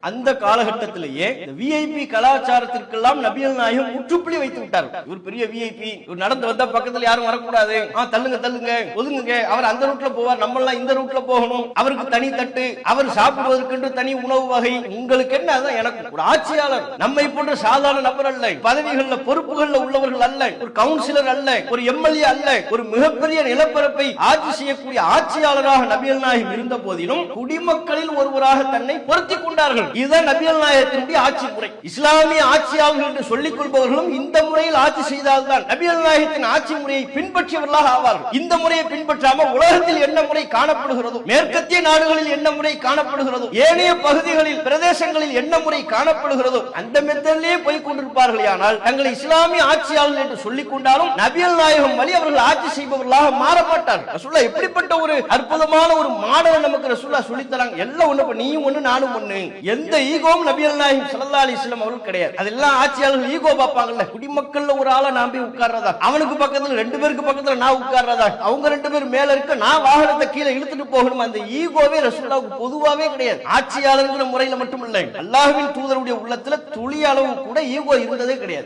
அந்த காலகட்டத்திலேயே விஐபி கலாச்சாரத்திற்கெல்லாம் நபிகள் நாயகம் முற்றுப்புள்ளி வைத்து விட்டார். இவர் பெரிய விஐபி, நடந்து வந்தா பக்கத்துல யாரும் வரக்கூடாது, தள்ளுங்க தள்ளுங்க ஒதுங்குங்க, அவர் அந்த ரூட்ல போவார், நம்ம எல்லாம் இந்த ரூட்ல போகணும், அவருக்கு தனி தட்டு, அவர் சாப்பிடுவதற்கு தனி உணவு வகை, உங்களுக்கு என்ன? அதான் எனக்கு ஒரு ஆட்சியாளர், நம்மை போன்ற சாதாரண நபர் அல்ல, பதவிகள்ல பொறுப்புகள்ல உள்ளவர்கள் அல்ல, ஒரு கவுன்சிலர் அல்ல, ஒரு எம்எல்ஏ அல்ல, ஒரு மிகப்பெரிய நிலப்பரப்பை ஆட்சி செய்யக்கூடிய ஆட்சியாளராக நபிகள் நாயகம் இருந்த போதிலும் குடிமக்களில் ஒருவராக தன்னை பொருத்திக் கொண்டார்கள். இதுதான் நபிகள் நாயகத்தினுடைய ஆட்சி முறை. இஸ்லாமிய ஆட்சியாளர்கள் என்று சொல்லிக் கொள்பவர்களும் இந்த முறையில் ஆட்சி செய்தால்தான் நபிகள் நாயகத்தின் ஆட்சி முறையை பின்பற்றியவர்களாக ஆவார்கள். இந்த முறையை பின்பற்றாமல் உலகத்தில் என்ன முறை காணப்படுகிறதோ, மேற்கத்திய நாடுகளில் என்ன முறை காணப்படுகிறதோ, ஏனைய பகுதிகளில் பிரதேசங்களில் என்ன முறை காணப்படுகிறதோ அந்த மெத்தடிலே போய் கொண்டிருப்பார்கள். ஆனால் தங்களை இஸ்லாமிய ஆட்சியாளர்கள் என்று சொல்லிக் கொண்டாலும் நபிகள் நாயகம் வழி அவர்கள் ஆட்சி செய்பவர்களாக மாறமாட்டார்கள். ரசூலுல்லாஹ் எப்படிப்பட்ட ஒரு அற்புதமான ஒரு மாடலை நமக்கு ரசூலுல்லாஹ் சொல்லித் தராங்க. எல்லாம் ஒண்ணு, நீயும் ஒண்ணு நானும் ஒண்ணு. எந்த ஈகோவும் நபிகள் நாயகம் ஸல்லல்லாஹு அலைஹி வஸல்லம் அவர்கள் கிடையாது. அதெல்லாம் ஆட்சியாளர்கள் ஈகோ பார்ப்பாங்கல்ல, குடிமக்கள்ல ஒரு ஆளை நான் போய் உட்கார்றதா, அவனுக்கு பக்கத்துல ரெண்டு பேருக்கு பக்கத்துல நான் உட்கார்றதா, அவங்க ரெண்டு பேர் மேல இருக்க நான் வாகனத்தை கீழே இழுத்துட்டு போகணும், அந்த ஈகோவே ரசூலுல்லாஹ்வுக்கு பொதுவாவே கிடையாது. ஆட்சியாளர்கள் முறையில மட்டும் இல்லை, அல்லாஹ்வின் தூதருடைய உள்ளத்துல துளி அளவு கூட ஈகோ இருந்ததே கிடையாது.